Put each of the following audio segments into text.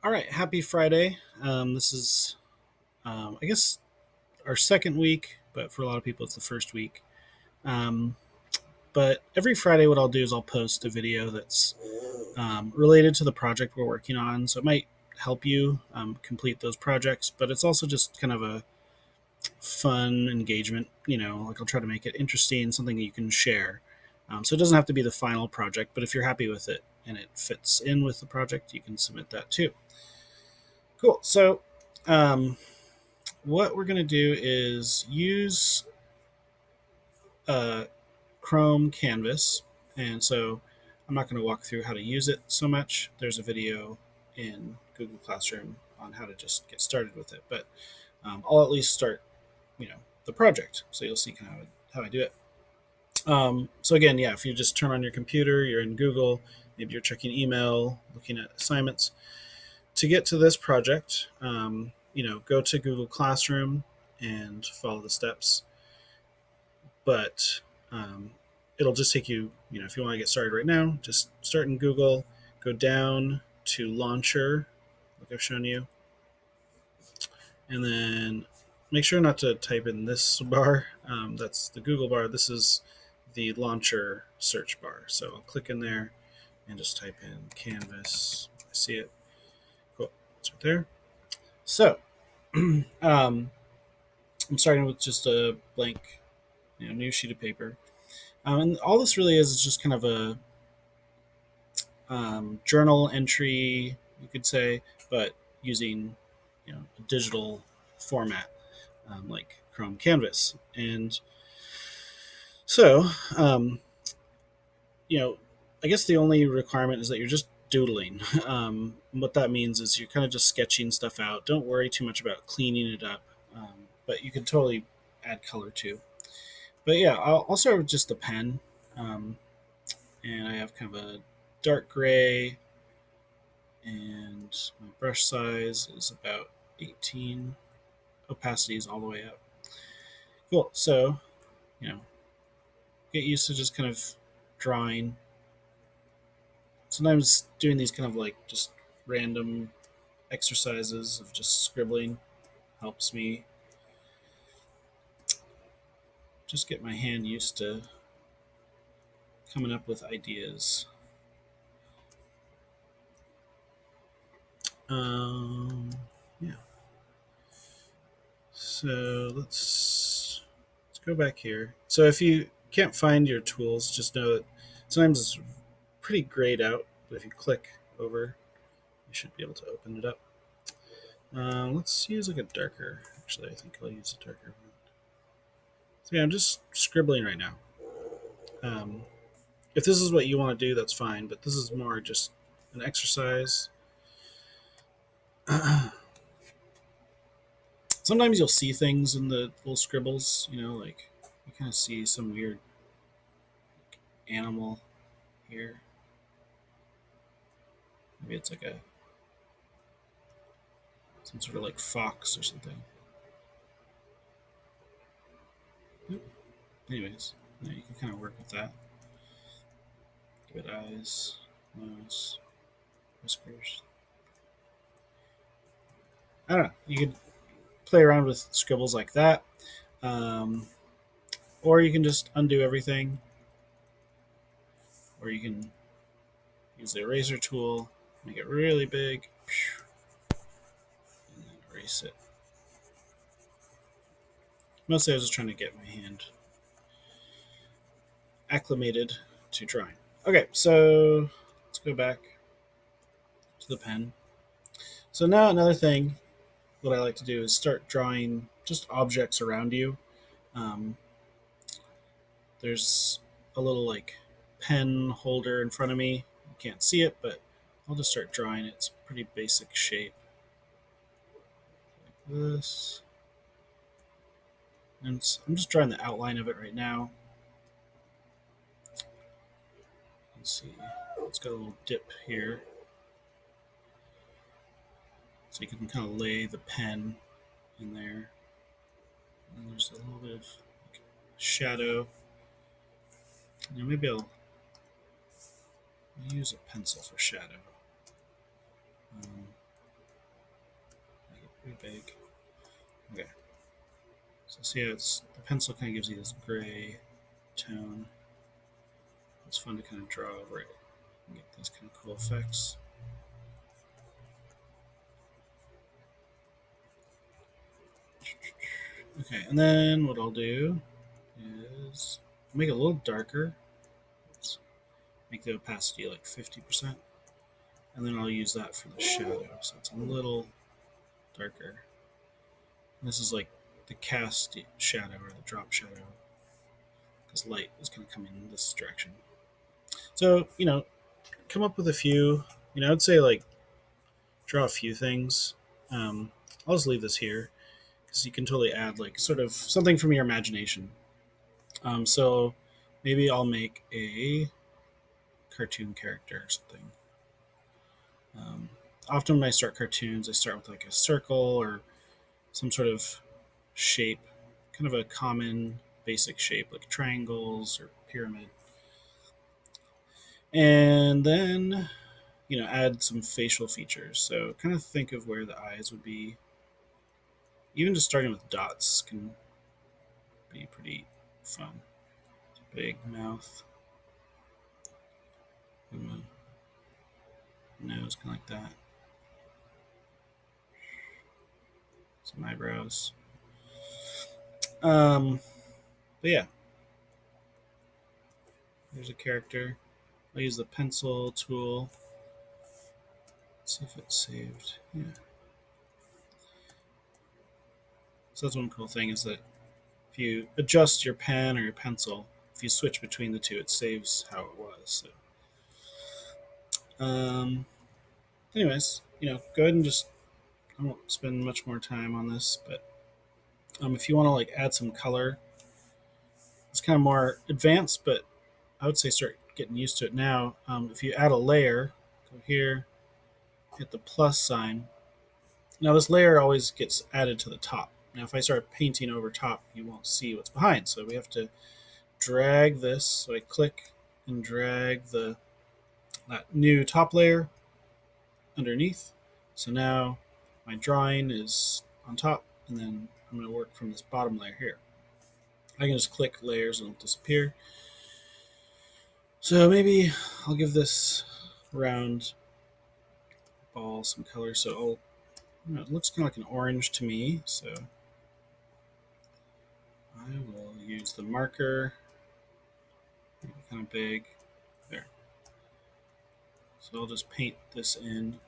All right, happy Friday. This is, I guess, our second week, but for a lot of people, it's the first week. Um, but every Friday, what I'll do is I'll post a video that's related to the project we're working on. So it might help you complete those projects, but it's also just kind of a fun engagement. Like I'll try to make it interesting, something that you can share. So it doesn't have to be the final project, but if you're happy with it and it fits in with the project, you can submit that too. Cool. So, um, what we're going to do is use uh, Chrome Canvas. And so I'm not going to walk through how to use it so much. There's a video in Google Classroom on how to just get started with it. But I'll at least start, the project. So you'll see kind of how I do it. So again, yeah, if you just turn on your computer, you're in Google, maybe you're checking email, looking at assignments. To get to this project, go to Google Classroom and follow the steps. But it'll just take you, if you want to get started right now, just start in Google, go down to Launcher, like I've shown you, and then make sure not to type in this bar. That's the Google bar. This is the Launcher search bar. So I'll click in there and just type in Canvas. I see it. Cool. It's right there. So um, I'm starting with just a blank, new sheet of paper. And all this really is just kind of a journal entry, you could say, but using a digital format like Chrome Canvas. And so, um, you know, I guess the only requirement is that you're just doodling. What that means is you're kind of just sketching stuff out. Don't worry too much about cleaning it up, but you can totally add color too. But yeah, I'll start with just the pen, um, and I have kind of a dark gray, and my brush size is about 18. Opacity is all the way up. Cool. So, you know, get used to just kind of drawing. Sometimes doing these kind of like just random exercises of just scribbling helps me just get my hand used to coming up with ideas. Um, yeah. So let's go back here. So if you can't find your tools, just know that sometimes it's pretty grayed out, but if you click over, you should be able to open it up. Let's use like a darker. Actually, I think I'll use a darker one. So yeah, I'm just scribbling right now. Um, if this is what you want to do, that's fine. But this is more just an exercise. Sometimes you'll see things in the little scribbles. Like you kind of see some weird animal here. Maybe it's like some sort of like fox or something. Yep. Anyways, you can kind of work with that. Give it eyes, nose, whiskers. I don't know. You could play around with scribbles like that, um, or you can just undo everything, or you can use the eraser tool, make it really big, and then erase it. Mostly, I was just trying to get my hand acclimated to drawing. Okay, so let's go back to the pen. So now another thing what I like to do is start drawing just objects around you. Um, there's a little like pen holder in front of me. You can't see it, but I'll just start drawing it. It's a pretty basic shape like this. And I'm just drawing the outline of it right now. Let's see. It's got a little dip here. So you can kind of lay the pen in there. And there's a little bit of like shadow. Maybe I'll use a pencil for shadow. Um, big. Okay. So see how it's the pencil kind of gives you this gray tone. It's fun to kind of draw over it and get these kind of cool effects. Okay, and then what I'll do is make it a little darker. Let's make the opacity like 50%. And then I'll use that for the shadow. So it's a little darker. And this is like the cast shadow or the drop shadow because light is going to come in this direction. So, come up with a few, I'd say like draw a few things. I'll just leave this here because you can totally add like sort of something from your imagination. So maybe I'll make a cartoon character or something. Um, Often when I start cartoons, I start with like a circle or some sort of shape, kind of a common basic shape like triangles or pyramid. And then, add some facial features. So kind of think of where the eyes would be. Even just starting with dots can be pretty fun. Big mouth, and nose, kind of like that. Some eyebrows. Um, but yeah, there's a character. I'll use the pencil tool. Let's see if it's saved. Yeah. So that's one cool thing is that if you adjust your pen or your pencil, if you switch between the two, it saves how it was. So, anyways, go ahead and just I won't spend much more time on this, but if you want to like add some color, it's kind of more advanced, but I would say start getting used to it now. If you add a layer, go here, hit the plus sign. Now this layer always gets added to the top. Now if I start painting over top, you won't see what's behind. So we have to drag this. So I click and drag that new top layer underneath. So now my drawing is on top, and then I'm going to work from this bottom layer here. I can just click layers and it'll disappear. So maybe I'll give this round ball some color. So it looks kind of like an orange to me. So I will use the marker, kind of big, there. So I'll just paint this in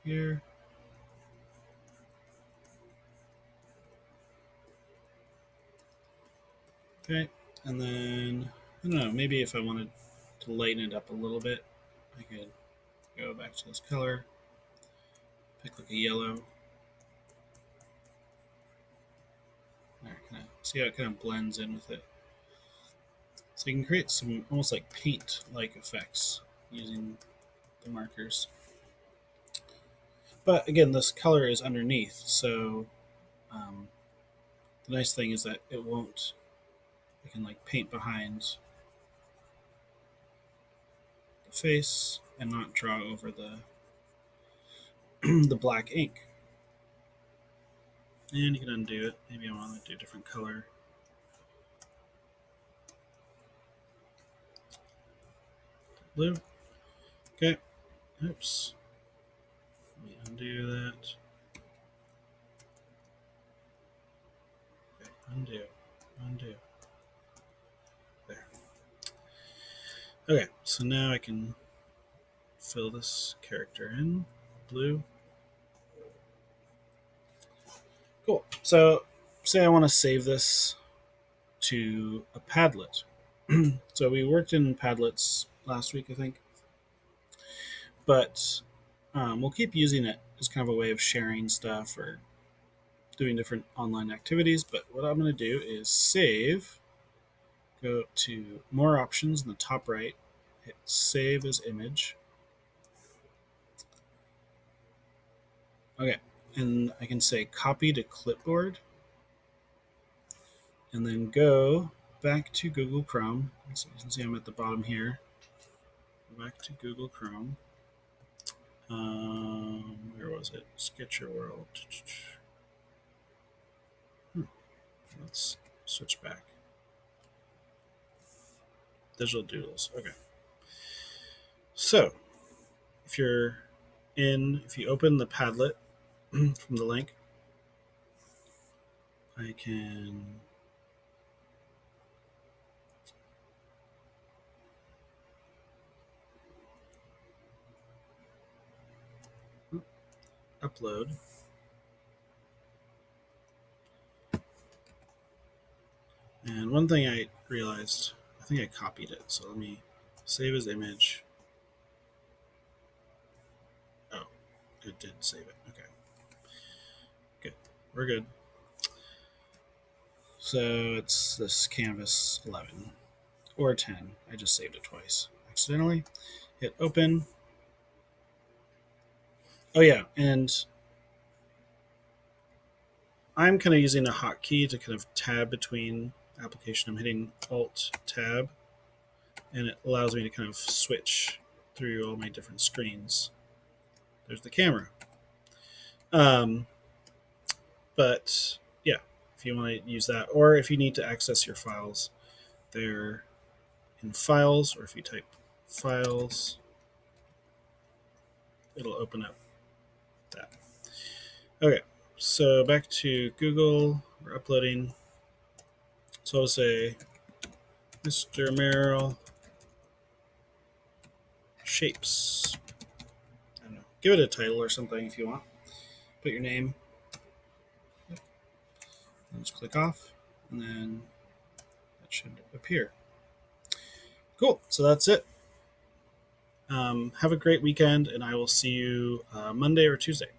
here. Okay, and then I don't know, maybe if I wanted to lighten it up a little bit, I could go back to this color, pick like a yellow. There, kind of see how it kind of blends in with it. So you can create some almost like paint-like effects using the markers. But again, this color is underneath, so um, the nice thing is that it won't. I can like paint behind the face and not draw over the the black ink. And you can undo it. Maybe I want to do a different color. Blue. Okay. Oops. Let me undo that. Okay. Undo. Undo. There. Okay. So now I can fill this character in. Blue. Cool. So say I want to save this to a Padlet. So we worked in Padlets last week, I think, but we'll keep using it as kind of a way of sharing stuff or doing different online activities. But what I'm going to do is save, go to more options in the top right, hit save as image. Okay, and I can say copy to clipboard and then go back to Google Chrome. So you can see I'm at the bottom here. Go back to Google Chrome Where was it? Sketch your world. Hmm. Let's switch back. Digital doodles. Okay. So if you open the Padlet from the link, I can upload. And one thing I realized, I think I copied it. So let me save as image. Oh, it did save it. Okay, good. We're good. So it's this canvas 11 or 10. I just saved it twice accidentally. Hit open. Oh, yeah. And I'm kind of using a hotkey to kind of tab between application. I'm hitting Alt Tab, and it allows me to kind of switch through all my different screens. There's the camera. Um, but yeah, if you want to use that, or if you need to access your files, they're in Files, or if you type Files, it'll open up that. Okay, so back to Google. We're uploading. So I'll say Mr. Merrill Shapes. I don't know. Give it a title or something if you want. Put your name. And just click off, and then that should appear. Cool. So that's it. Have a great weekend, and I will see you Monday or Tuesday.